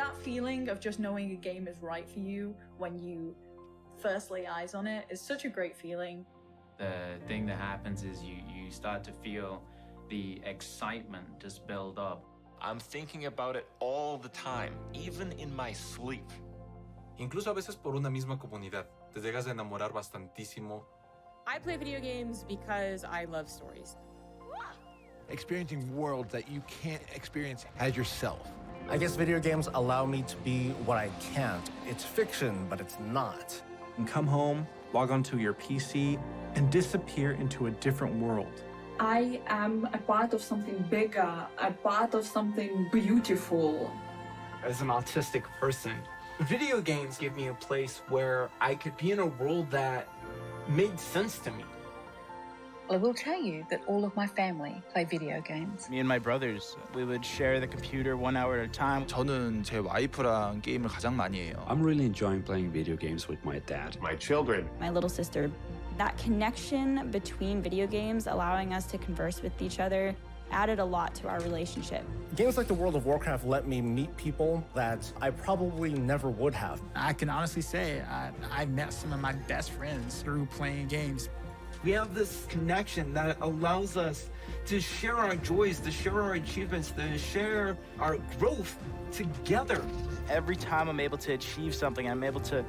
That feeling of just knowing a game is right for you when you first lay eyes on it is such a great feeling. The thing that happens is you start to feel the excitement just build up. I'm thinking about it all the time, even in my sleep. Incluso a veces por una misma comunidad. Te llegas a enamorar bastantísimo. I play video games because I love stories. Experiencing worlds that you can't experience as yourself. I guess video games allow me to be what I can't. It's fiction, but it's not. And come home, log onto your PC, and disappear into a different world. I am a part of something bigger, a part of something beautiful. As an autistic person, video games give me a place where I could be in a world that made sense to me. I will tell you that all of my family play video games. Me and my brothers, we would share the computer 1 hour at a time. 저는 제 와이프랑 게임을 가장 많이 해요. I'm really enjoying playing video games with my dad. My children. My little sister. That connection between video games, allowing us to converse with each other, added a lot to our relationship. Games like the World of Warcraft let me meet people that I probably never would have. I can honestly say I met some of my best friends through playing games. We have this connection that allows us to share our joys, to share our achievements, to share our growth together. Every time I'm able to achieve something, I'm able to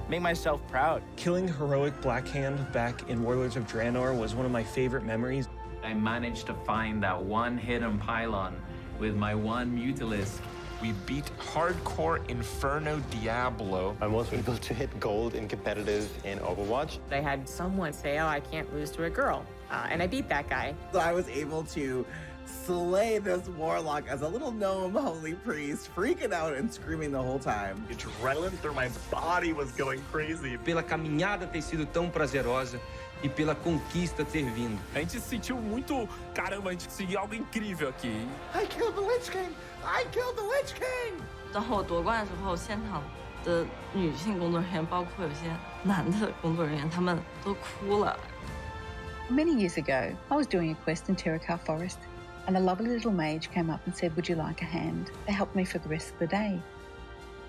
make myself proud. Killing heroic Black Hand back in Warlords of Draenor was one of my favorite memories. I managed to find that one hidden pylon with my one Mutalisk. We beat hardcore Inferno Diablo. I was able to hit gold in competitive in Overwatch. I had someone say, oh, I can't lose to a girl. And I beat that guy. So I was able to slay this warlock as a little gnome holy priest, freaking out and screaming the whole time. Adrenaline through my body was going crazy. Pela caminhada ter sido tão prazerosa e pela conquista ter vindo. A gente se sentiu muito, caramba, a gente conseguiu algo incrível aqui. I killed the Lich King! I killed the Lich King! 当我夺冠的时候，现场的女性工作人员，包括有些男的工作人员，他们都哭了。Many years ago, I was doing a quest in Terracar Forest, and a lovely little mage came up and said, "Would you like a hand?" They helped me for the rest of the day.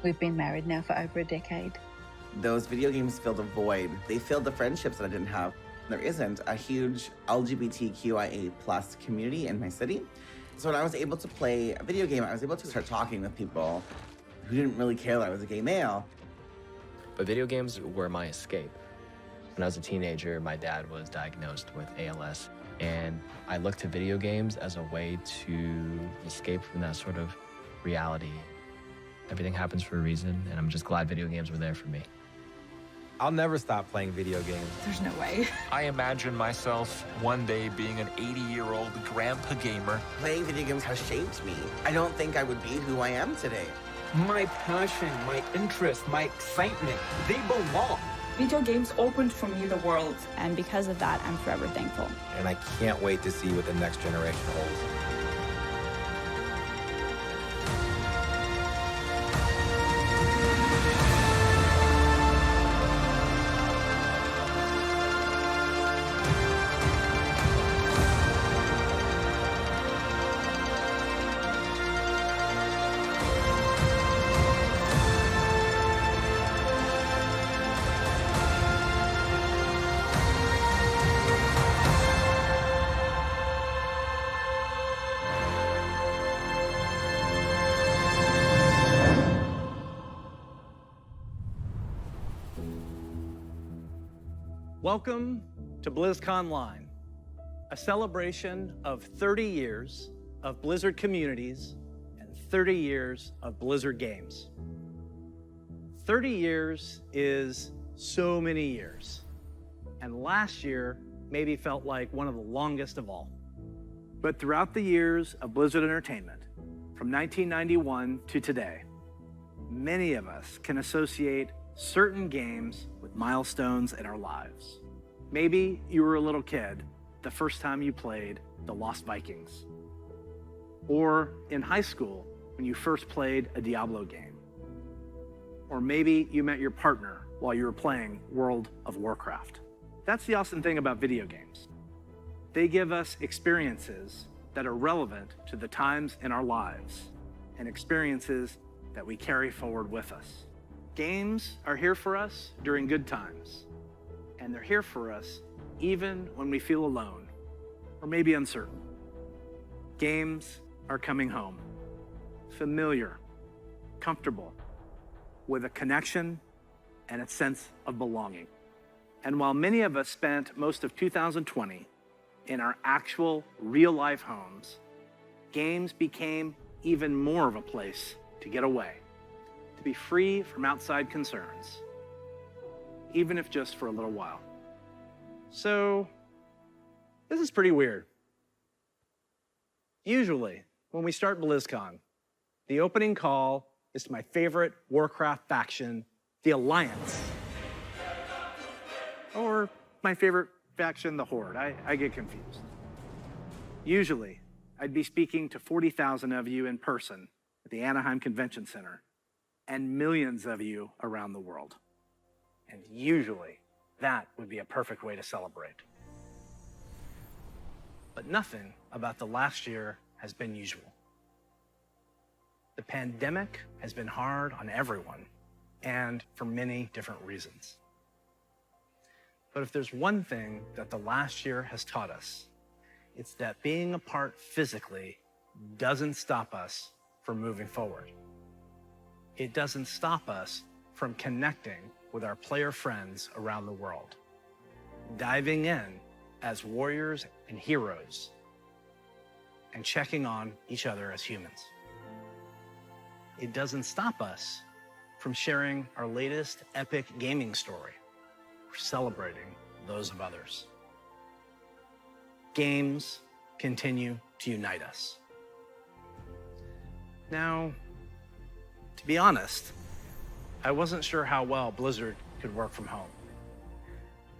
We've been married now for over a decade. Those video games filled a void. They filled the friendships that I didn't have. There isn't a huge LGBTQIA+ community in my city. So when I was able to play a video game, I was able to start talking with people who didn't really care that I was a gay male. But video games were my escape. When I was a teenager, my dad was diagnosed with ALS, and I looked to video games as a way to escape from that sort of reality. Everything happens for a reason, and I'm just glad video games were there for me. I'll never stop playing video games. There's no way. I imagine myself one day being an 80-year-old grandpa gamer. Playing video games has shaped me. I don't think I would be who I am today. My passion, my interest, my excitement, they belong. Video games opened for me the world. And because of that, I'm forever thankful. And I can't wait to see what the next generation holds. Welcome to BlizzCon Line, a celebration of 30 years of Blizzard communities and 30 years of Blizzard games. 30 years is so many years, and last year maybe felt like one of the longest of all. But throughout the years of Blizzard Entertainment, from 1991 to today, many of us can associate certain games with milestones in our lives. Maybe you were a little kid the first time you played The Lost Vikings. Or in high school when you first played a Diablo game. Or maybe you met your partner while you were playing World of Warcraft. That's the awesome thing about video games. They give us experiences that are relevant to the times in our lives and experiences that we carry forward with us. Games are here for us during good times, and they're here for us even when we feel alone or maybe uncertain. Games are coming home, familiar, comfortable, with a connection and a sense of belonging. And while many of us spent most of 2020 in our actual real-life homes, games became even more of a place to get away, to be free from outside concerns, even if just for a little while. So, this is pretty weird. Usually, when we start BlizzCon, the opening call is to my favorite Warcraft faction, the Alliance. Or my favorite faction, the Horde. I get confused. Usually, I'd be speaking to 40,000 of you in person at the Anaheim Convention Center and millions of you around the world. And usually, that would be a perfect way to celebrate. But nothing about the last year has been usual. The pandemic has been hard on everyone, and for many different reasons. But if there's one thing that the last year has taught us, it's that being apart physically doesn't stop us from moving forward. It doesn't stop us from connecting with our player friends around the world, diving in as warriors and heroes, and checking on each other as humans. It doesn't stop us from sharing our latest epic gaming story or celebrating those of others. Games continue to unite us. Now, to be honest, I wasn't sure how well Blizzard could work from home.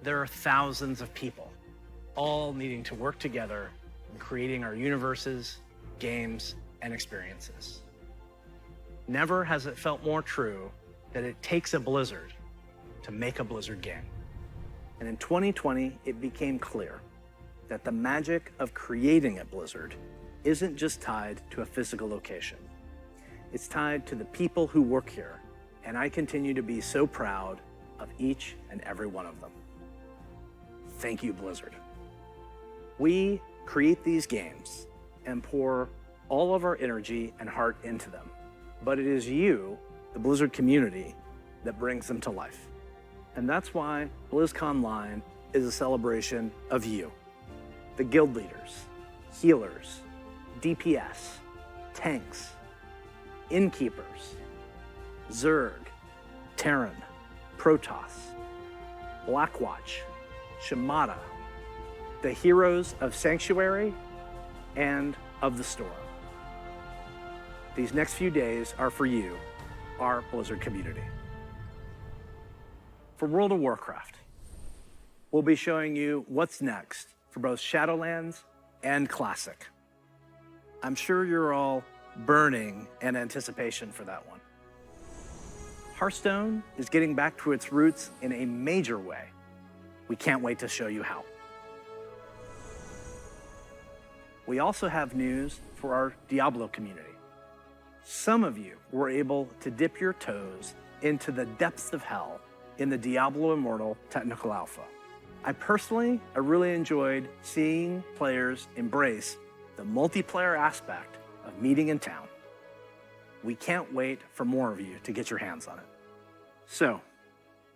There are thousands of people, all needing to work together in creating our universes, games, and experiences. Never has it felt more true that it takes a Blizzard to make a Blizzard game. And in 2020, it became clear that the magic of creating at Blizzard isn't just tied to a physical location. It's tied to the people who work here, and I continue to be so proud of each and every one of them. Thank you, Blizzard. We create these games and pour all of our energy and heart into them, but it is you, the Blizzard community, that brings them to life. And that's why BlizzCon Line is a celebration of you, the guild leaders, healers, DPS, tanks, innkeepers, Zerg, Terran, Protoss, Blackwatch, Shimada, the heroes of Sanctuary and of the Storm. These next few days are for you, our Blizzard community. For World of Warcraft, we'll be showing you what's next for both Shadowlands and Classic. I'm sure you're all burning in anticipation for that one. Hearthstone is getting back to its roots in a major way. We can't wait to show you how. We also have news for our Diablo community. Some of you were able to dip your toes into the depths of hell in the Diablo Immortal Technical Alpha. I really enjoyed seeing players embrace the multiplayer aspect of meeting in town. We can't wait for more of you to get your hands on it. So,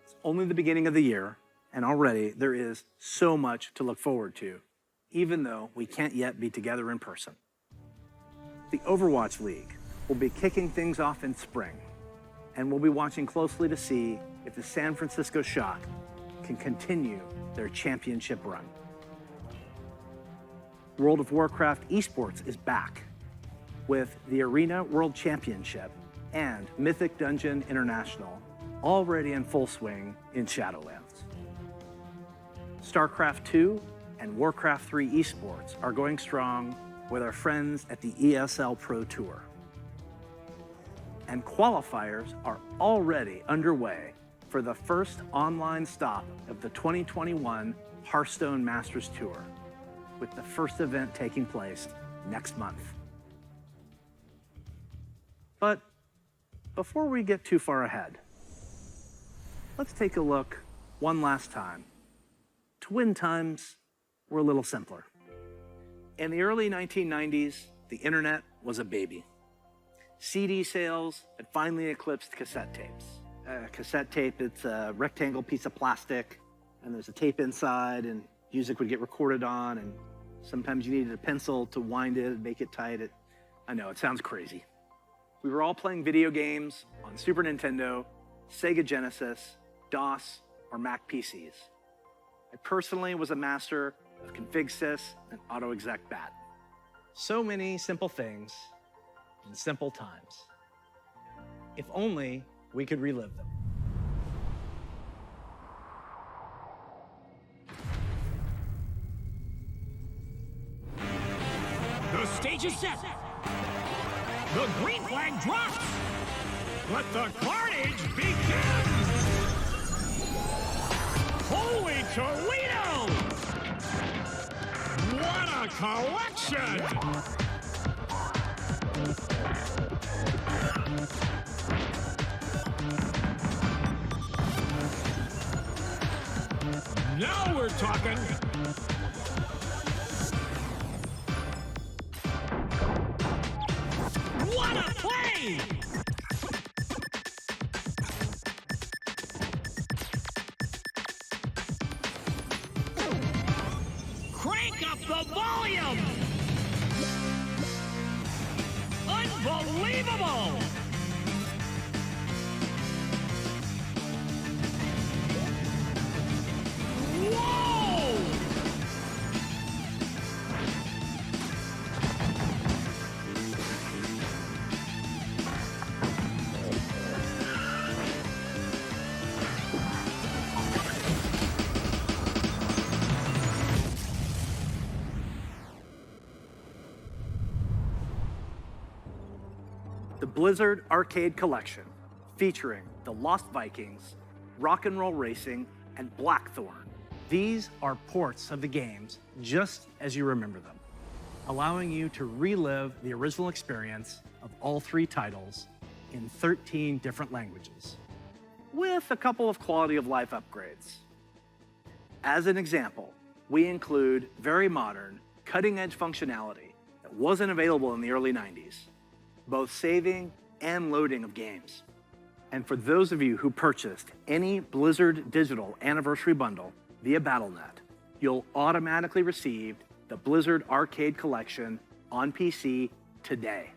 it's only the beginning of the year, and already there is so much to look forward to, even though we can't yet be together in person. The Overwatch League will be kicking things off in spring, and we'll be watching closely to see if the San Francisco Shock can continue their championship run. World of Warcraft esports is back with the Arena World Championship and Mythic Dungeon International already in full swing in Shadowlands. StarCraft 2 and Warcraft 3 esports are going strong with our friends at the ESL Pro Tour. And qualifiers are already underway for the first online stop of the 2021 Hearthstone Masters Tour, with the first event taking place next month. But before we get too far ahead, let's take a look one last time to when times were a little simpler. In the early 1990s, the internet was a baby. CD sales had finally eclipsed cassette tapes. A cassette tape, it's a rectangle piece of plastic, and there's a tape inside, and music would get recorded on, and sometimes you needed a pencil to wind it and make it tight. I know, it sounds crazy. We were all playing video games on Super Nintendo, Sega Genesis, DOS, or Mac PCs. I personally was a master of config sys and autoexec bat. So many simple things in simple times. If only we could relive them. The stage is set. The green flag drops. Let the carnage begin. Holy Toledo! What a collection! Now we're talking. What a play! Crank up the volume! Unbelievable! Whoa! The Blizzard Arcade Collection, featuring the Lost Vikings, Rock and Roll Racing, and Blackthorn. These are ports of the games just as you remember them, allowing you to relive the original experience of all three titles in 13 different languages, with a couple of quality of life upgrades. As an example, we include very modern, cutting-edge functionality that wasn't available in the early 90s, both saving and loading of games. And for those of you who purchased any Blizzard Digital Anniversary Bundle via Battle.net, you'll automatically receive the Blizzard Arcade Collection on PC today.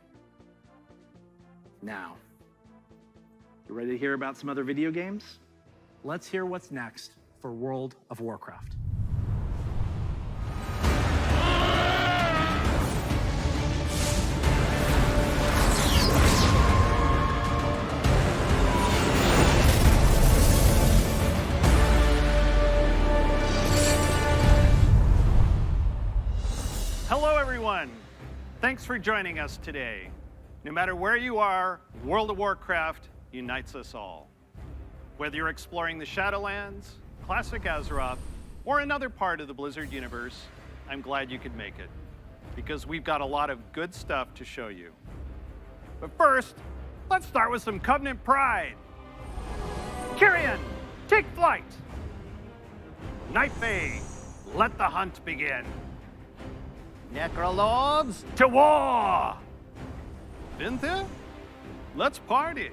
Now, you ready to hear about some other video games? Let's hear what's next for World of Warcraft. Hello, everyone. Thanks for joining us today. No matter where you are, World of Warcraft unites us all. Whether you're exploring the Shadowlands, classic Azeroth, or another part of the Blizzard universe, I'm glad you could make it, because we've got a lot of good stuff to show you. But first, let's start with some Covenant pride. Kyrian, take flight. Night Fae, let the hunt begin. Necrolords, to war! Vinthir, let's party.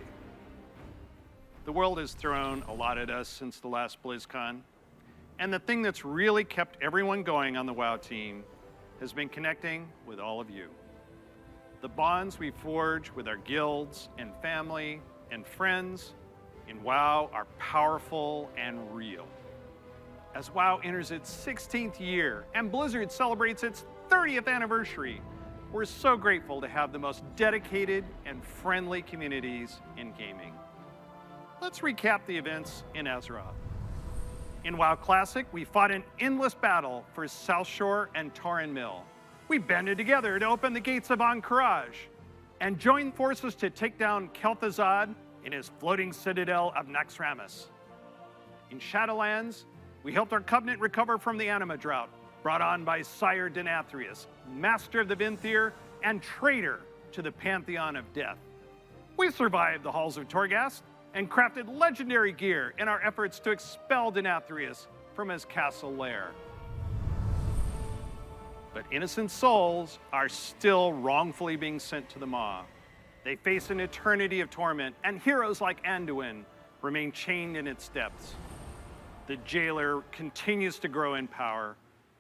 The world has thrown a lot at us since the last BlizzCon, and the thing that's really kept everyone going on the WoW team has been connecting with all of you. The bonds we forge with our guilds and family and friends in WoW are powerful and real. As WoW enters its 16th year and Blizzard celebrates its 30th anniversary, we're so grateful to have the most dedicated and friendly communities in gaming. Let's recap the events in Azeroth. In WoW Classic, we fought an endless battle for South Shore and Tauren Mill. We banded together to open the gates of Ahn'Qiraj and joined forces to take down Kel'Thuzad in his floating citadel of Naxxramas. In Shadowlands, we helped our Covenant recover from the Anima drought, brought on by Sire Denathrius, master of the Vinthir and traitor to the Pantheon of Death. We survived the halls of Torghast and crafted legendary gear in our efforts to expel Denathrius from his castle lair. But innocent souls are still wrongfully being sent to the Maw. They face an eternity of torment, and heroes like Anduin remain chained in its depths. The jailer continues to grow in power.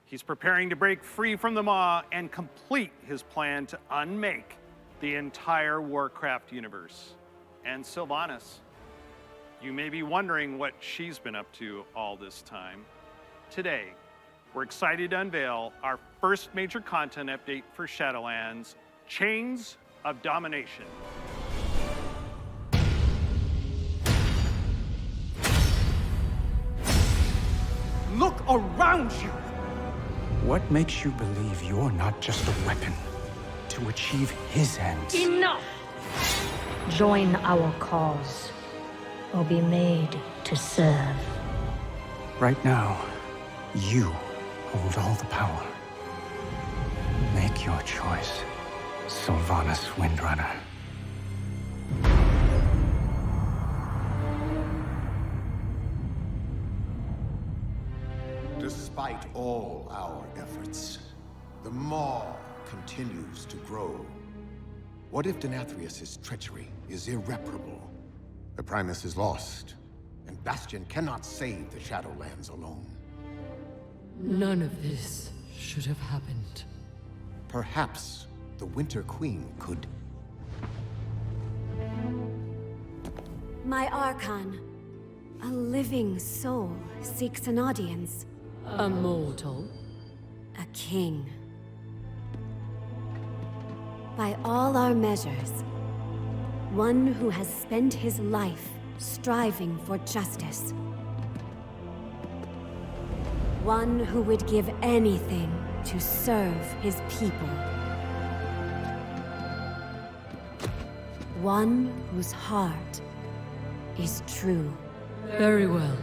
He's preparing to break free from the Maw and complete his plan to unmake the entire Warcraft universe. And Sylvanas, you may be wondering what she's been up to all this time. Today, we're excited to unveil our first major content update for Shadowlands, Chains of Domination. Look around you! What makes you believe you're not just a weapon to achieve his ends? Enough! Join our cause, or be made to serve. Right now, you hold all the power. Make your choice, Sylvanas Windrunner. Despite all our efforts, the Maw continues to grow. What if Denathrius' treachery is irreparable? The Primus is lost, and Bastion cannot save the Shadowlands alone. None of this should have happened. Perhaps the Winter Queen could... My Archon, a living soul seeks an audience. A mortal? A king. By all our measures, one who has spent his life striving for justice. One who would give anything to serve his people. One whose heart is true. Very well.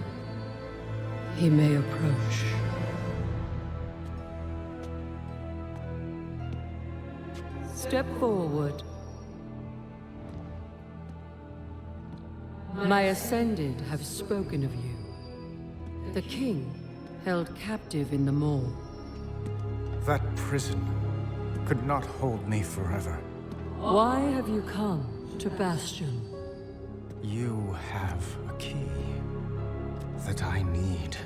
He may approach. Step forward. My Ascended have spoken of you. The king held captive in the Maw. That prison could not hold me forever. Why have you come to Bastion? You have a key that I need.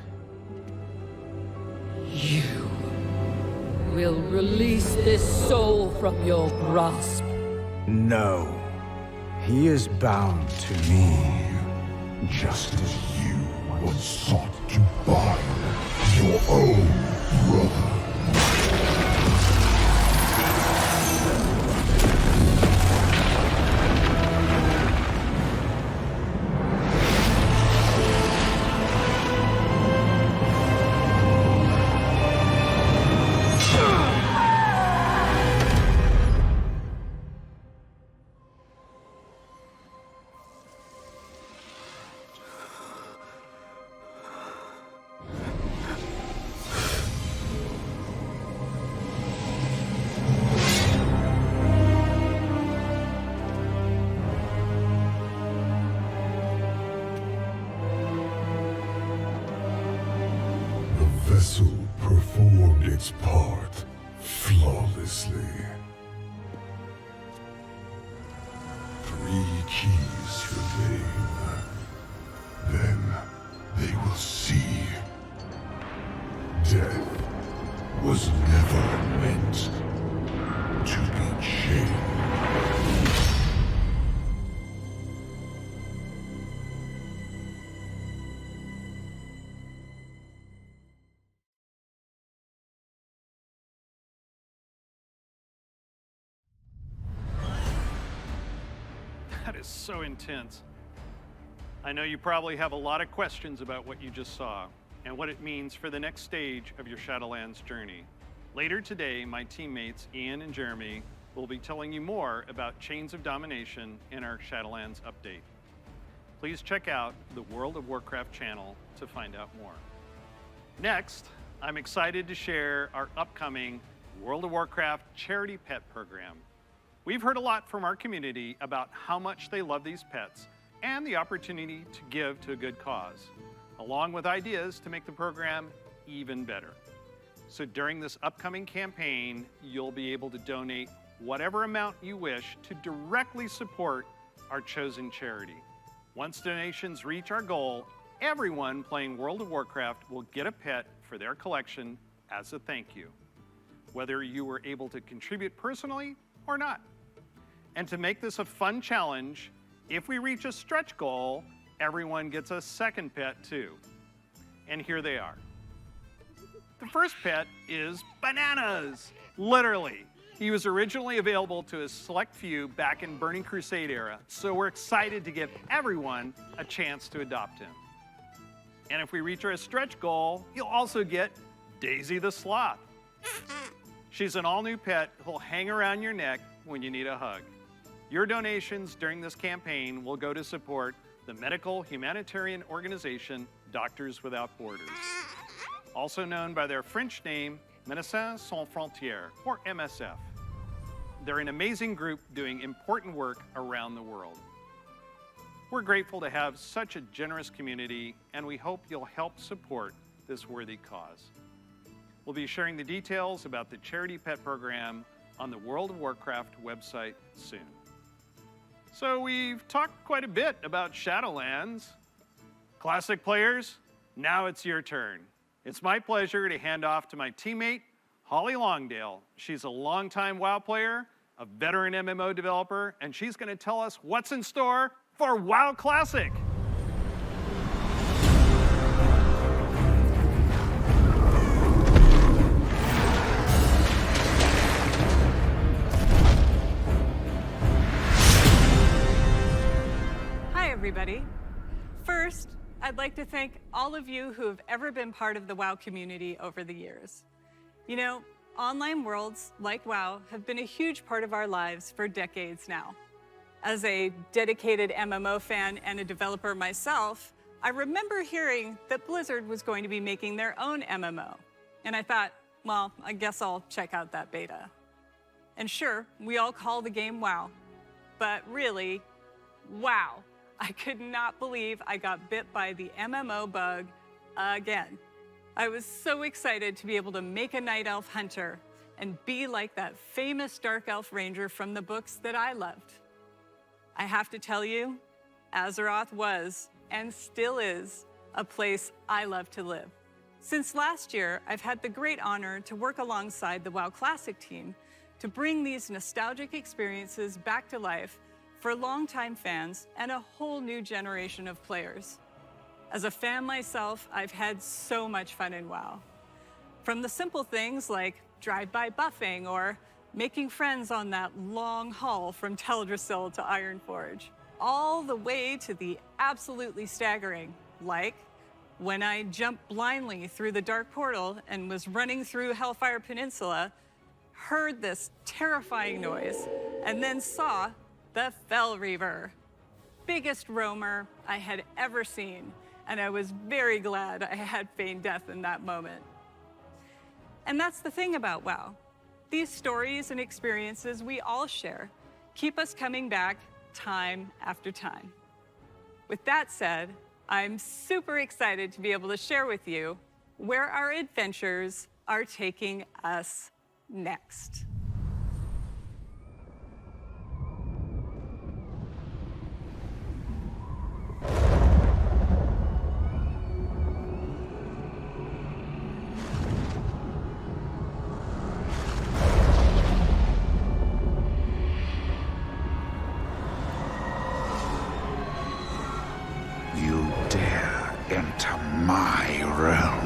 You will release this soul from your grasp. No. He is bound to me, just as you once sought to bind your own brother. vessel performed its part flawlessly. 3 keys remain. Then they will see. Death was never meant to be chained. That is so intense. I know you probably have a lot of questions about what you just saw and what it means for the next stage of your Shadowlands journey. Later today, my teammates Ian and Jeremy will be telling you more about Chains of Domination in our Shadowlands update. Please check out the World of Warcraft channel to find out more. Next, I'm excited to share our upcoming World of Warcraft charity pet program. We've heard a lot from our community about how much they love these pets and the opportunity to give to a good cause, along with ideas to make the program even better. So during this upcoming campaign, you'll be able to donate whatever amount you wish to directly support our chosen charity. Once donations reach our goal, everyone playing World of Warcraft will get a pet for their collection as a thank you, whether you were able to contribute personally or not. And to make this a fun challenge, if we reach a stretch goal, everyone gets a second pet too. And here they are. The first pet is Bananas, literally. He was originally available to a select few back in Burning Crusade era, so we're excited to give everyone a chance to adopt him. And if we reach our stretch goal, you'll also get Daisy the Sloth. She's an all-new pet who'll hang around your neck when you need a hug. Your donations during this campaign will go to support the medical humanitarian organization Doctors Without Borders, also known by their French name, Médecins Sans Frontières, or MSF. They're an amazing group doing important work around the world. We're grateful to have such a generous community, and we hope you'll help support this worthy cause. We'll be sharing the details about the Charity Pet Program on the World of Warcraft website soon. So we've talked quite a bit about Shadowlands. Classic players, now it's your turn. It's my pleasure to hand off to my teammate, Holly Longdale. She's a longtime WoW player, a veteran MMO developer, and she's going to tell us what's in store for WoW Classic. Hi, everybody. First, I'd like to thank all of you who have ever been part of the WoW community over the years. You know, online worlds like WoW have been a huge part of our lives for decades now. As a dedicated MMO fan and a developer myself, I remember hearing that Blizzard was going to be making their own MMO. And I thought, well, I guess I'll check out that beta. And sure, we all call the game WoW, but really, wow. I could not believe I got bit by the MMO bug again. I was so excited to be able to make a Night Elf hunter and be like that famous Dark Elf ranger from the books that I loved. I have to tell you, Azeroth was, and still is, a place I love to live. Since last year, I've had the great honor to work alongside the WoW Classic team to bring these nostalgic experiences back to life for longtime fans and a whole new generation of players. As a fan myself, I've had so much fun in WoW. From the simple things like drive-by buffing or making friends on that long haul from Teldrassil to Ironforge, all the way to the absolutely staggering, like when I jumped blindly through the Dark Portal and was running through Hellfire Peninsula, heard this terrifying noise, and then saw the Fell Reaver. Biggest roamer I had ever seen, and I was very glad I had feigned death in that moment. And that's the thing about WoW. These stories and experiences we all share keep us coming back time after time. With that said, I'm super excited to be able to share with you where our adventures are taking us next. You dare enter my realm.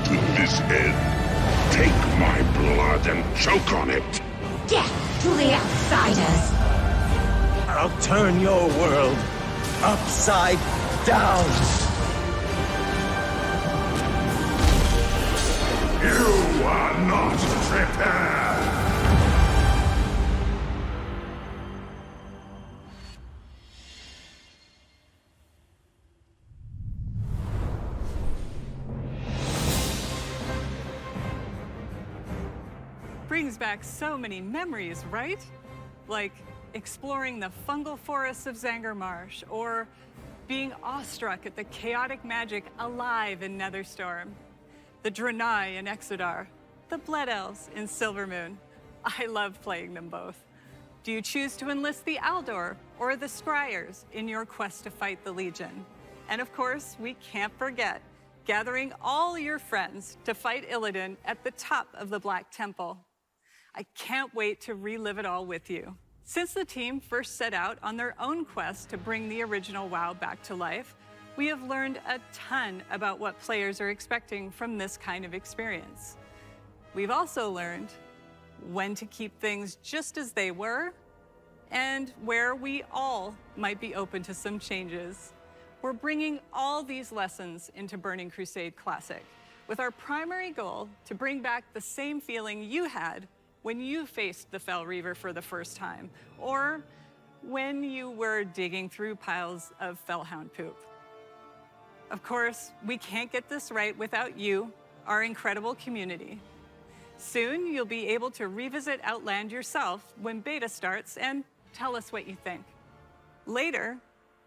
to this end. Take my blood and choke on it. Death to the outsiders! I'll turn your world upside down. You are not prepared. Brings back so many memories, right? Like exploring the fungal forests of Zanger Marsh, or being awestruck at the chaotic magic alive in Netherstorm, the Draenei in Exodar, the Blood Elves in Silvermoon. I love playing them both. Do you choose to enlist the Aldor or the Scryers in your quest to fight the Legion? And of course, we can't forget gathering all your friends to fight Illidan at the top of the Black Temple. I can't wait to relive it all with you. Since the team first set out on their own quest to bring the original WoW back to life, we have learned a ton about what players are expecting from this kind of experience. We've also learned when to keep things just as they were and where we all might be open to some changes. We're bringing all these lessons into Burning Crusade Classic, with our primary goal to bring back the same feeling you had when you faced the Fel Reaver for the first time, or when you were digging through piles of Felhound poop. Of course, we can't get this right without you, our incredible community. Soon, you'll be able to revisit Outland yourself when beta starts and tell us what you think. Later,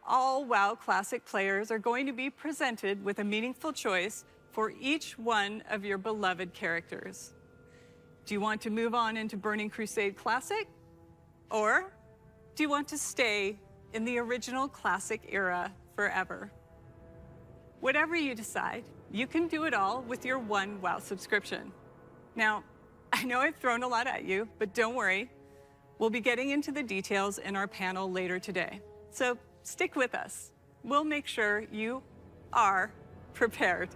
all WoW Classic players are going to be presented with a meaningful choice for each one of your beloved characters. Do you want to move on into Burning Crusade Classic? Or do you want to stay in the original Classic era forever? Whatever you decide, you can do it all with your one WoW subscription. Now, I know I've thrown a lot at you, but don't worry. We'll be getting into the details in our panel later today. So stick with us. We'll make sure you are prepared.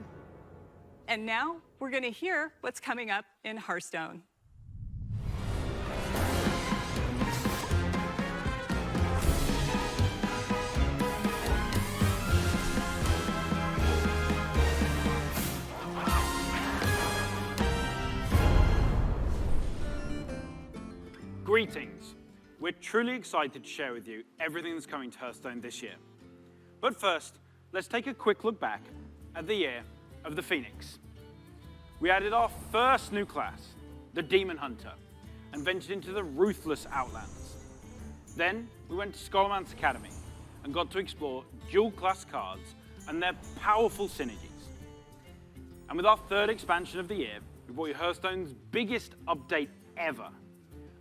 And now we're going to hear what's coming up in Hearthstone. Greetings. We're truly excited to share with you everything that's coming to Hearthstone this year. But first, let's take a quick look back at the year of the Phoenix. We added our first new class, the Demon Hunter, and ventured into the ruthless Outlands. Then we went to Skullman's Academy and got to explore dual class cards and their powerful synergies. And with our third expansion of the year, we brought you Hearthstone's biggest update ever,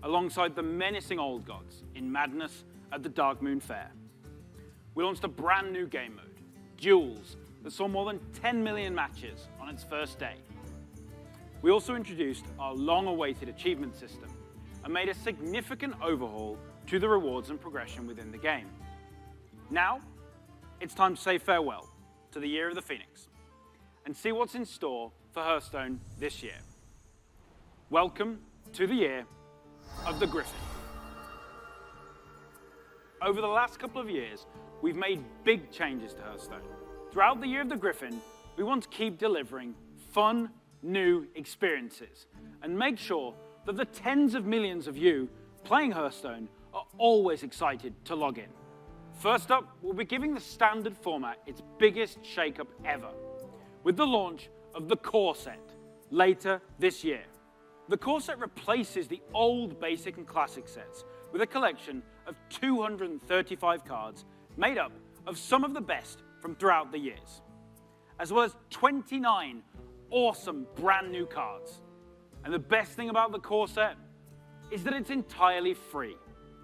alongside the menacing Old Gods in Madness at the Dark Moon Fair. We launched a brand new game mode, Duels, that saw more than 10 million matches on its first day. We also introduced our long-awaited achievement system and made a significant overhaul to the rewards and progression within the game. Now, it's time to say farewell to the Year of the Phoenix and see what's in store for Hearthstone this year. Welcome to the Year of the Griffin. Over the last couple of years, we've made big changes to Hearthstone. Throughout the Year of the Griffin, we want to keep delivering fun, new experiences and make sure that the tens of millions of you playing Hearthstone are always excited to log in. First up, we'll be giving the standard format its biggest shakeup ever, with the launch of the Core Set later this year. The Core Set replaces the old Basic and Classic sets with a collection of 235 cards made up of some of the best from throughout the years, as well as 29 awesome brand new cards. And the best thing about the Core Set is that it's entirely free.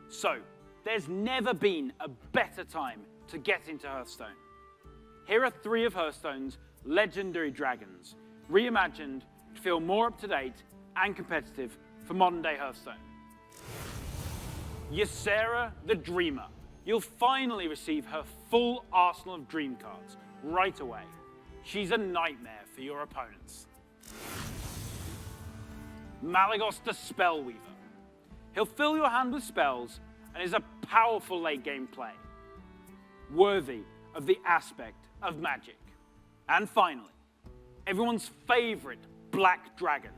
So there's never been a better time to get into Hearthstone. Here are 3 of Hearthstone's legendary dragons, reimagined to feel more up-to-date and competitive for modern-day Hearthstone. Ysera the Dreamer. You'll finally receive her full arsenal of dream cards right away. She's a nightmare for your opponents. Malygos the Spellweaver. He'll fill your hand with spells and is a powerful late-game play, worthy of the aspect of magic. And finally, everyone's favorite black dragon,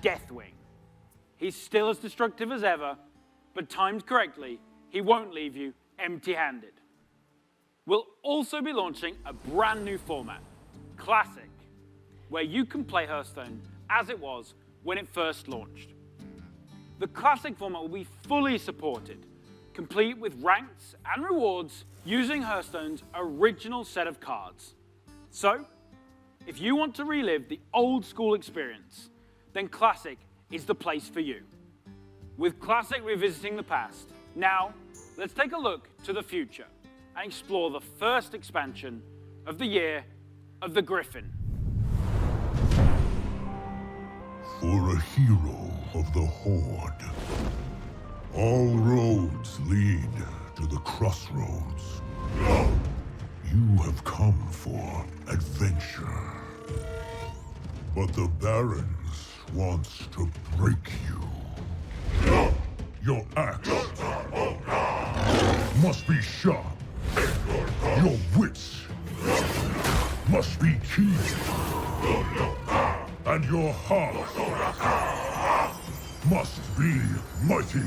Deathwing. He's still as destructive as ever, but timed correctly, he won't leave you empty-handed. We'll also be launching a brand new format, Classic, where you can play Hearthstone as it was when it first launched. The Classic format will be fully supported, complete with ranks and rewards using Hearthstone's original set of cards. So, if you want to relive the old school experience, then Classic is the place for you. With Classic revisiting the past, now let's take a look to the future and explore the first expansion of the Year of the Griffin. For a hero of the Horde, all roads lead to the crossroads. You have come for adventure. But the Barons wants to break you. Your axe must be sharp. Your wits must be keen. And your heart must be mighty.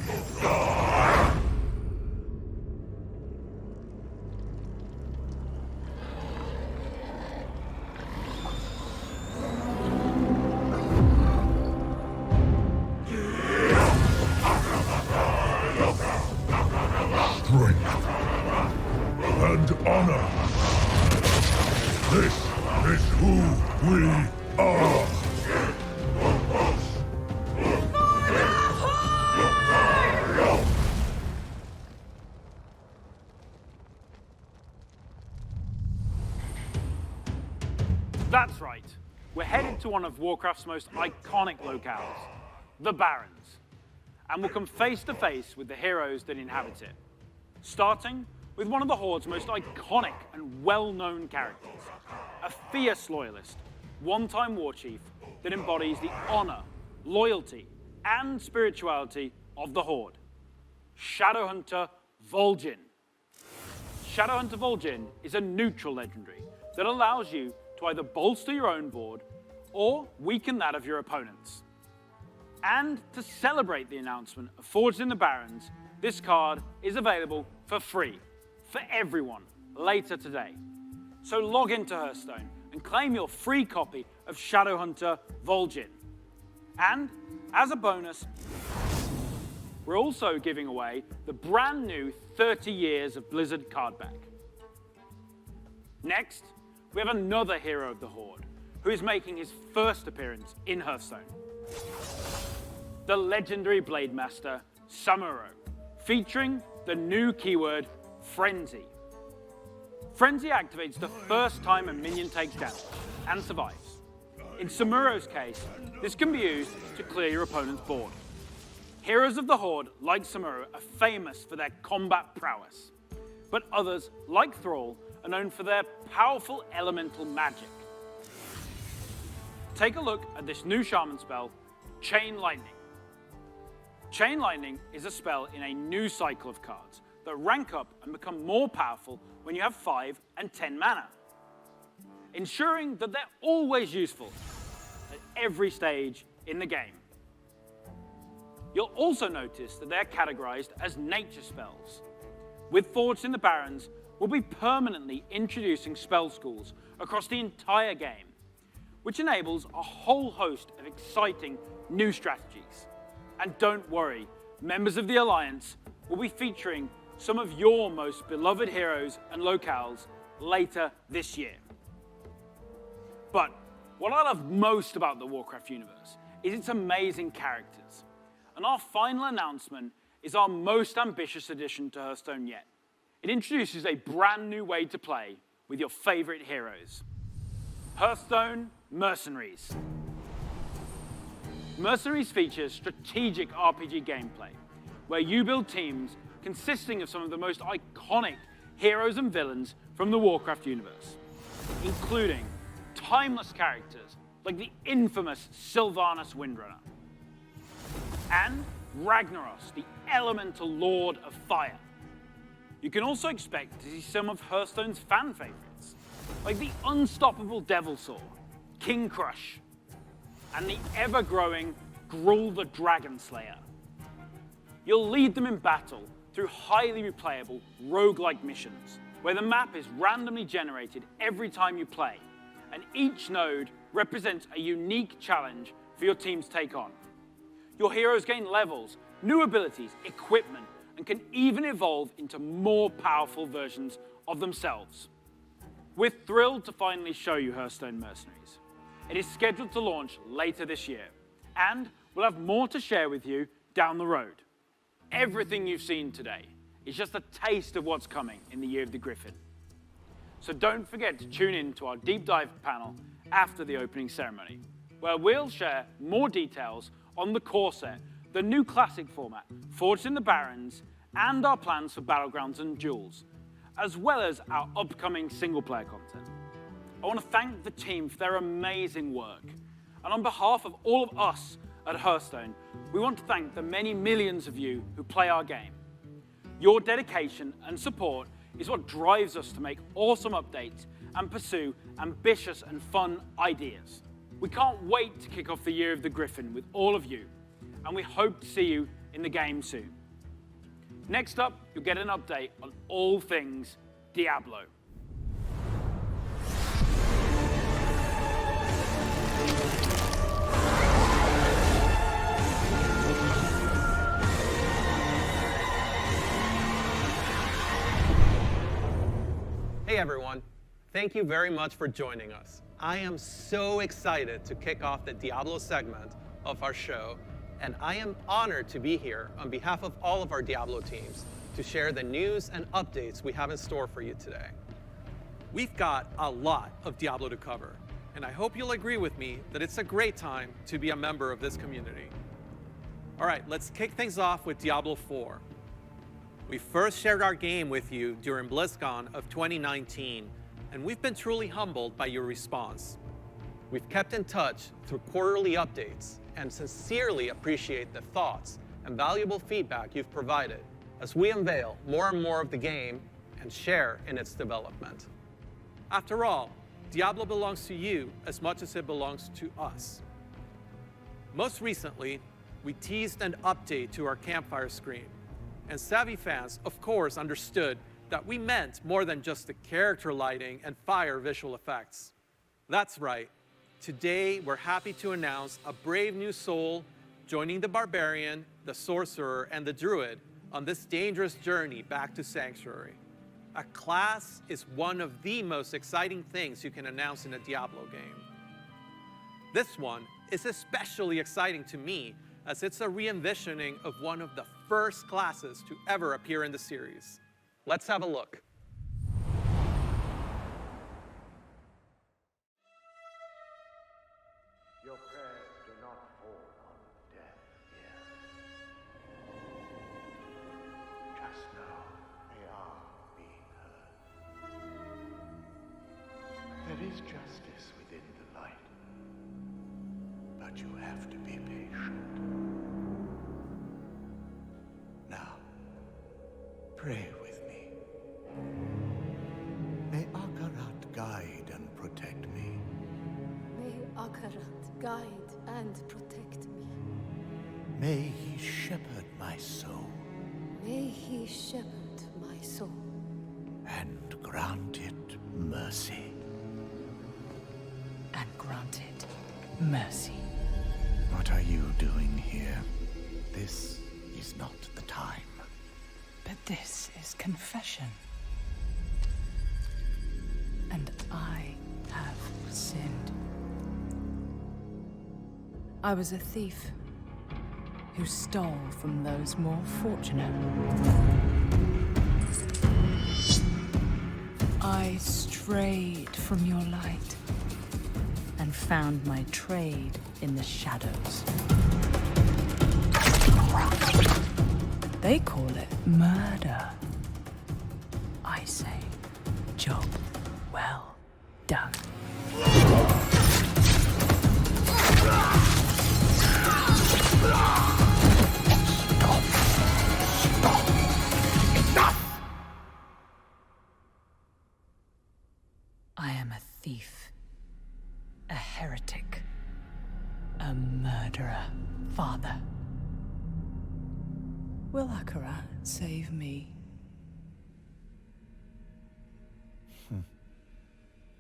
Strength and honor. This is who we are. That's right. We're headed to one of Warcraft's most iconic locales, the Barrens, and we'll come face to face with the heroes that inhabit it, starting with one of the Horde's most iconic and well-known characters, a fierce loyalist, one-time war chief that embodies the honor, loyalty, and spirituality of the Horde, Shadowhunter Vol'jin. Shadowhunter Vol'jin is a neutral legendary that allows you to either bolster your own board or weaken that of your opponents. And to celebrate the announcement of Forged in the Barrens, this card is available for free for everyone later today. So log into Hearthstone and claim your free copy of Shadowhunter Vol'jin. And as a bonus, we're also giving away the brand new 30 Years of Blizzard card back. Next, we have another hero of the Horde who is making his first appearance in Hearthstone. The legendary Blade Master, Samuro, featuring the new keyword, Frenzy. Frenzy activates the first time a minion takes damage and survives. In Samuro's case, this can be used to clear your opponent's board. Heroes of the Horde, like Samuro, are famous for their combat prowess, but others, like Thrall, are known for their powerful elemental magic. Take a look at this new shaman spell, Chain Lightning. Chain Lightning is a spell in a new cycle of cards that rank up and become more powerful when you have 5 and 10 mana, ensuring that they're always useful at every stage in the game. You'll also notice that they're categorized as nature spells. With Forged in the Barrens, we'll be permanently introducing spell schools across the entire game, which enables a whole host of exciting new strategies. And don't worry, members of the Alliance will be featuring some of your most beloved heroes and locales later this year. But what I love most about the Warcraft universe is its amazing characters. And our final announcement is our most ambitious addition to Hearthstone yet. It introduces a brand new way to play with your favorite heroes. Hearthstone Mercenaries. Mercenaries features strategic RPG gameplay, where you build teams consisting of some of the most iconic heroes and villains from the Warcraft universe, including timeless characters like the infamous Sylvanas Windrunner, and Ragnaros, the elemental lord of fire. You can also expect to see some of Hearthstone's fan favorites, like the unstoppable Devilsaur, King Crush, and the ever-growing Gruul the Dragon Slayer. You'll lead them in battle through highly replayable roguelike missions, where the map is randomly generated every time you play, and each node represents a unique challenge for your team to take on. Your heroes gain levels, new abilities, equipment, and can even evolve into more powerful versions of themselves. We're thrilled to finally show you Hearthstone Mercenaries. It is scheduled to launch later this year, and we'll have more to share with you down the road. Everything you've seen today is just a taste of what's coming in the Year of the Griffin. So don't forget to tune in to our deep dive panel after the opening ceremony, where we'll share more details on the core set, the new classic format, Forged in the Barrens, and our plans for Battlegrounds and Duels, as well as our upcoming single-player content. I want to thank the team for their amazing work. And on behalf of all of us at Hearthstone, we want to thank the many millions of you who play our game. Your dedication and support is what drives us to make awesome updates and pursue ambitious and fun ideas. We can't wait to kick off the Year of the Griffin with all of you, and we hope to see you in the game soon. Next up, you'll get an update on all things Diablo. Hey everyone, thank you very much for joining us. I am so excited to kick off the Diablo segment of our show, and I am honored to be here on behalf of all of our Diablo teams to share the news and updates we have in store for you today. We've got a lot of Diablo to cover, and I hope you'll agree with me that it's a great time to be a member of this community. All right, let's kick things off with Diablo 4. We first shared our game with you during BlizzCon of 2019, and we've been truly humbled by your response. We've kept in touch through quarterly updates and sincerely appreciate the thoughts and valuable feedback you've provided as we unveil more and more of the game and share in its development. After all, Diablo belongs to you as much as it belongs to us. Most recently, we teased an update to our campfire screen, and savvy fans, of course, understood that we meant more than just the character lighting and fire visual effects. That's right. Today, we're happy to announce a brave new soul joining the barbarian, the sorcerer, and the druid on this dangerous journey back to Sanctuary. A class is one of the most exciting things you can announce in a Diablo game. This one is especially exciting to me, as it's a re-envisioning of one of the first classes to ever appear in the series. Let's have a look. Your prayers do not fall on deaf ears. Just know they are being heard. There is justice within the light, but you have to be patient. Now, pray with me. May Akarat guide and protect me. May Akarat guide and protect me. May he shepherd my soul May he shepherd my soul and grant it mercy. And grant it mercy. What are you doing here? This is not the time. But this is confession. And I have sinned. I was a thief who stole from those more fortunate. I strayed from your light and found my trade in the shadows. They call it murder. I say, job well done. a murderer, Father. Will Akarat save me?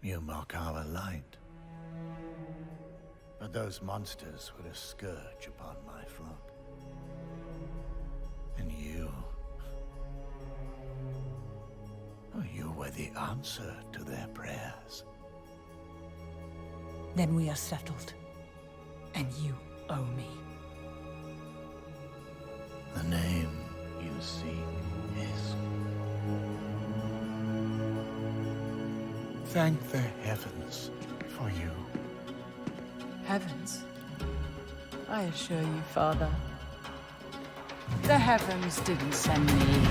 You mock our light. But those monsters were a scourge upon my flock. And you were the answer to their prayers. Then we are settled. And you owe me. The name you seek is... Thank the heavens for you. Heavens? I assure you, Father, the heavens didn't send me.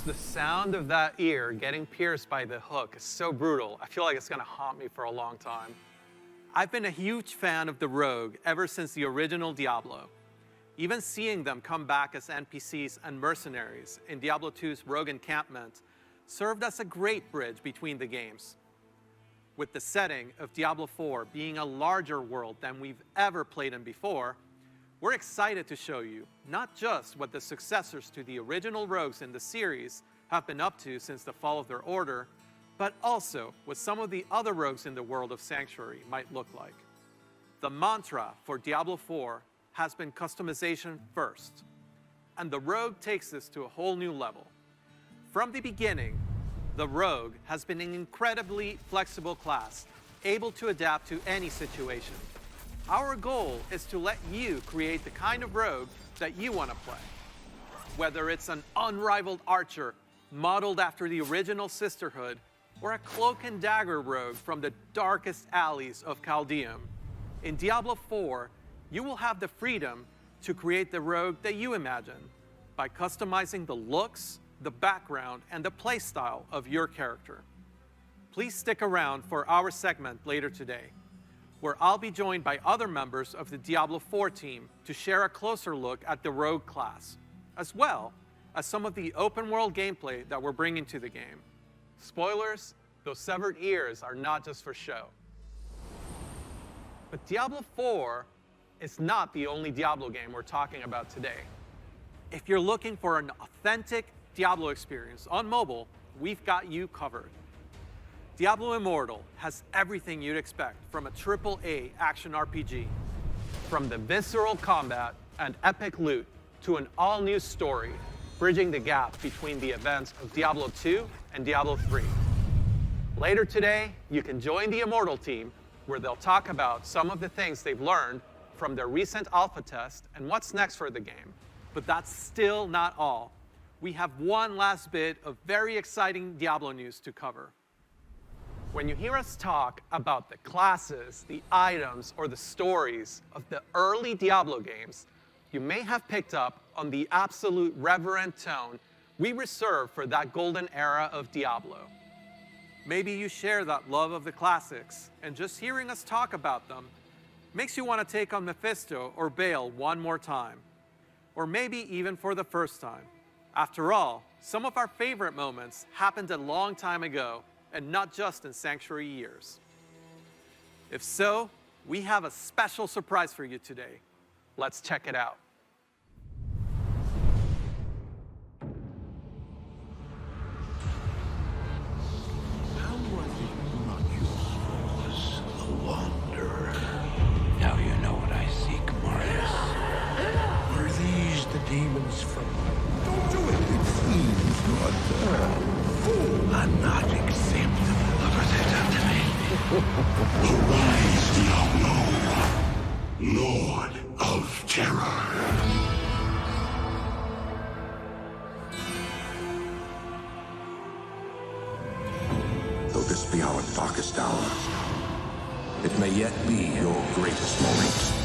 The sound of that ear getting pierced by the hook is so brutal. I feel like it's gonna haunt me for a long time. I've been a huge fan of the Rogue ever since the original Diablo. Even seeing them come back as NPCs and mercenaries in Diablo 2's Rogue Encampment served as a great bridge between the games. With the setting of Diablo 4 being a larger world than we've ever played in before, we're excited to show you not just what the successors to the original rogues in the series have been up to since the fall of their order, but also what some of the other rogues in the world of Sanctuary might look like. The mantra for Diablo 4 has been customization first, and the rogue takes this to a whole new level. From the beginning, the rogue has been an incredibly flexible class, able to adapt to any situation. Our goal is to let you create the kind of rogue that you want to play. Whether it's an unrivaled archer modeled after the original Sisterhood, or a cloak and dagger rogue from the darkest alleys of Chaldeum, in Diablo 4, you will have the freedom to create the rogue that you imagine by customizing the looks, the background, and the playstyle of your character. Please stick around for our segment later today, where I'll be joined by other members of the Diablo 4 team to share a closer look at the rogue class, as well as some of the open world gameplay that we're bringing to the game. Spoilers, those severed ears are not just for show. But Diablo 4 is not the only Diablo game we're talking about today. If you're looking for an authentic Diablo experience on mobile, we've got you covered. Diablo Immortal has everything you'd expect from a AAA action RPG. From the visceral combat and epic loot to an all-new story, bridging the gap between the events of Diablo 2 and Diablo 3. Later today, you can join the Immortal team, where they'll talk about some of the things they've learned from their recent alpha test and what's next for the game. But that's still not all. We have one last bit of very exciting Diablo news to cover. When you hear us talk about the classes, the items, or the stories of the early Diablo games, you may have picked up on the absolute reverent tone we reserve for that golden era of Diablo. Maybe you share that love of the classics, and just hearing us talk about them makes you want to take on Mephisto or Baal one more time, or maybe even for the first time. After all, some of our favorite moments happened a long time ago, and not just in Sanctuary years? If so, we have a special surprise for you today. Let's check it out. How was it not yours, a wanderer? Now you know what I seek, Marius. Were these the demons from... Don't do it! It seems your turn. I'm not acceptable. Look what they've done to me. Arise, Diablo, Lord of Terror. Though this be our darkest hour, it may yet be your greatest moment.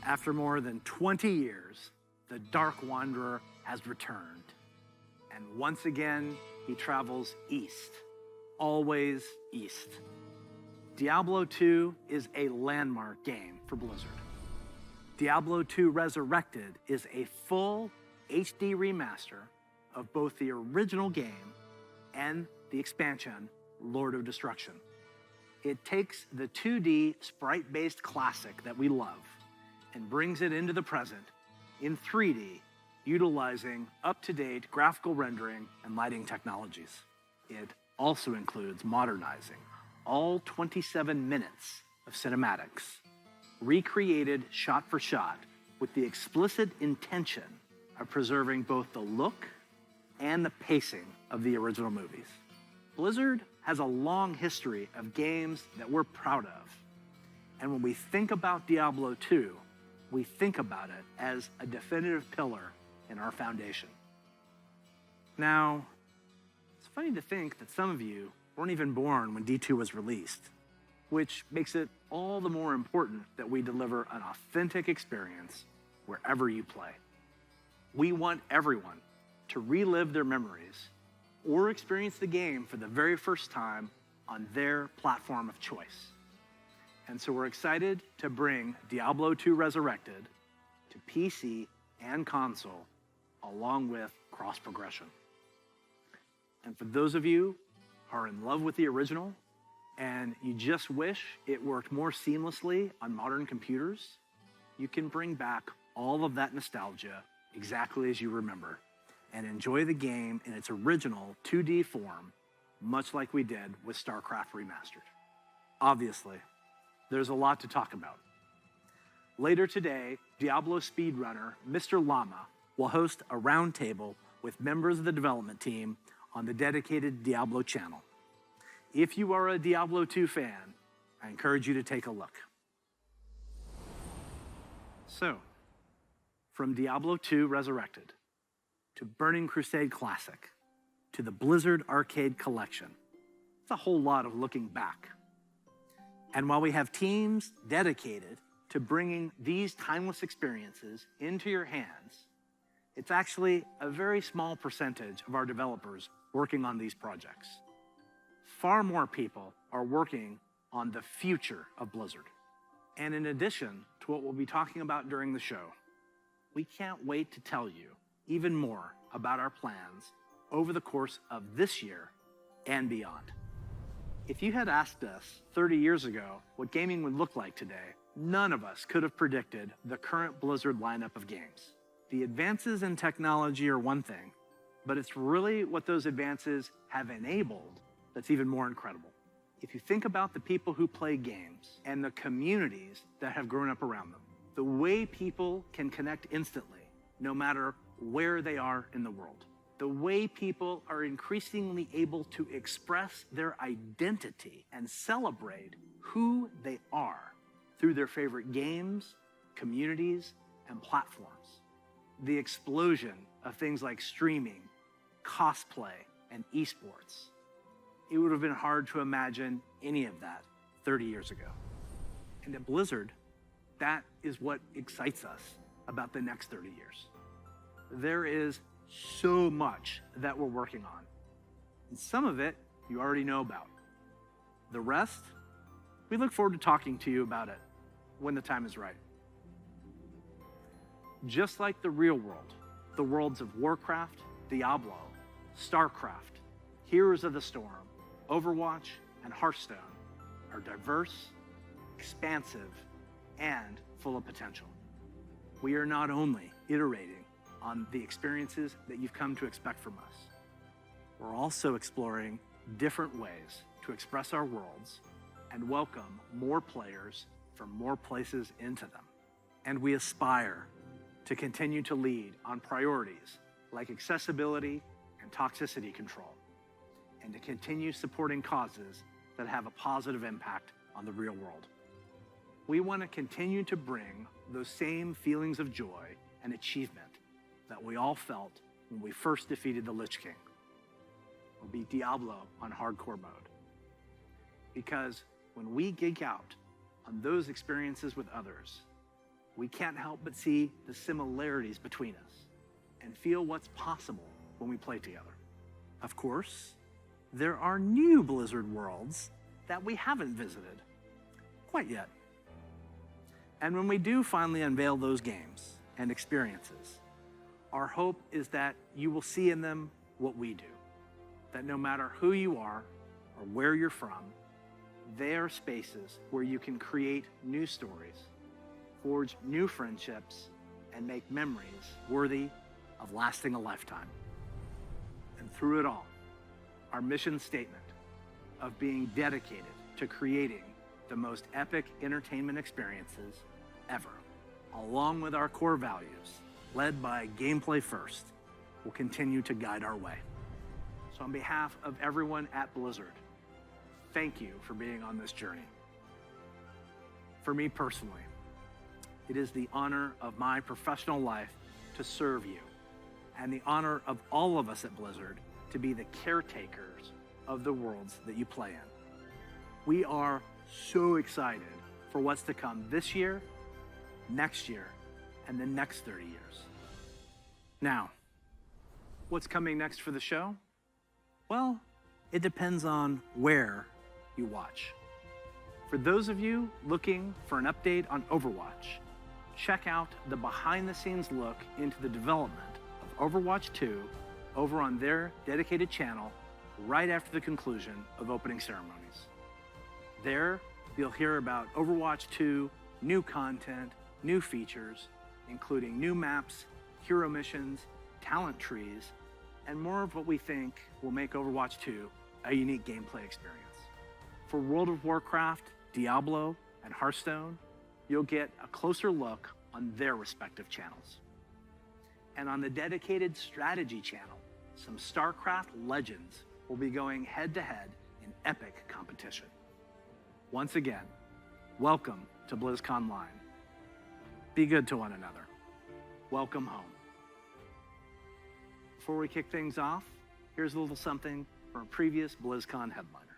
After more than 20 years, the Dark Wanderer has returned. And once again, he travels east, always east. Diablo 2 is a landmark game for Blizzard. Diablo 2 Resurrected is a full HD remaster of both the original game and the expansion, Lord of Destruction. It takes the 2D sprite-based classic that we love and brings it into the present in 3D, utilizing up-to-date graphical rendering and lighting technologies. It also includes modernizing all 27 minutes of cinematics, recreated shot for shot with the explicit intention of preserving both the look and the pacing of the original movies. Blizzard has a long history of games that we're proud of. And when we think about Diablo 2, we think about it as a definitive pillar in our foundation. Now, it's funny to think that some of you weren't even born when D2 was released, which makes it all the more important that we deliver an authentic experience wherever you play. We want everyone to relive their memories or experience the game for the very first time on their platform of choice. And so we're excited to bring Diablo 2 Resurrected to PC and console, along with cross-progression. And for those of you who are in love with the original and you just wish it worked more seamlessly on modern computers, you can bring back all of that nostalgia exactly as you remember and enjoy the game in its original 2D form, much like we did with StarCraft Remastered. Obviously, there's a lot to talk about. Later today, Diablo speedrunner Mr. Llama will host a roundtable with members of the development team on the dedicated Diablo channel. If you are a Diablo 2 fan, I encourage you to take a look. So, from Diablo 2 Resurrected, to Burning Crusade Classic, to the Blizzard Arcade Collection, it's a whole lot of looking back. And while we have teams dedicated to bringing these timeless experiences into your hands, it's actually a very small percentage of our developers working on these projects. Far more people are working on the future of Blizzard. And in addition to what we'll be talking about during the show, we can't wait to tell you even more about our plans over the course of this year and beyond. If you had asked us 30 years ago what gaming would look like today, None of us could have predicted the current Blizzard lineup of games. The advances in technology are one thing, but it's really what those advances have enabled that's even more incredible. If you think about the people who play games and the communities that have grown up around them, the way people can connect instantly, no matter where they are in the world, the way people are increasingly able to express their identity and celebrate who they are through their favorite games, communities, and platforms. The explosion of things like streaming, cosplay, and esports. It would have been hard to imagine any of that 30 years ago. And at Blizzard, that is what excites us about the next 30 years. There is so much that we're working on. And some of it you already know about. The rest, we look forward to talking to you about it when the time is right. Just like the real world, the worlds of Warcraft, Diablo, StarCraft, Heroes of the Storm, Overwatch, and Hearthstone are diverse, expansive, and full of potential. We are not only iterating on the experiences that you've come to expect from us, we're also exploring different ways to express our worlds and welcome more players from more places into them. And we aspire to continue to lead on priorities like accessibility and toxicity control, and to continue supporting causes that have a positive impact on the real world. We want to continue to bring those same feelings of joy and achievement that we all felt when we first defeated the Lich King, or beat Diablo on hardcore mode. Because when we geek out on those experiences with others, we can't help but see the similarities between us and feel what's possible when we play together. Of course, there are new Blizzard worlds that we haven't visited quite yet. And when we do finally unveil those games and experiences, our hope is that you will see in them what we do. That no matter who you are or where you're from, they are spaces where you can create new stories, forge new friendships, and make memories worthy of lasting a lifetime. And through it all, our mission statement of being dedicated to creating the most epic entertainment experiences ever, along with our core values, led by gameplay first, will continue to guide our way. So on behalf of everyone at Blizzard, thank you for being on this journey. For me personally, it is the honor of my professional life to serve you, and the honor of all of us at Blizzard to be the caretakers of the worlds that you play in. We are so excited for what's to come this year, next year, and the next 30 years. Now, what's coming next for the show? Well, it depends on where you watch. For those of you looking for an update on Overwatch, check out the behind-the-scenes look into the development of Overwatch 2 over on their dedicated channel right after the conclusion of opening ceremonies. There, you'll hear about Overwatch 2, new content, new features, including new maps, hero missions, talent trees, and more of what we think will make Overwatch 2 a unique gameplay experience. For World of Warcraft, Diablo, and Hearthstone, you'll get a closer look on their respective channels. And on the dedicated strategy channel, some StarCraft legends will be going head-to-head in epic competition. Once again, welcome to BlizzCon Line. Be good to one another. Welcome home. Before we kick things off, here's a little something from a previous BlizzCon headliner.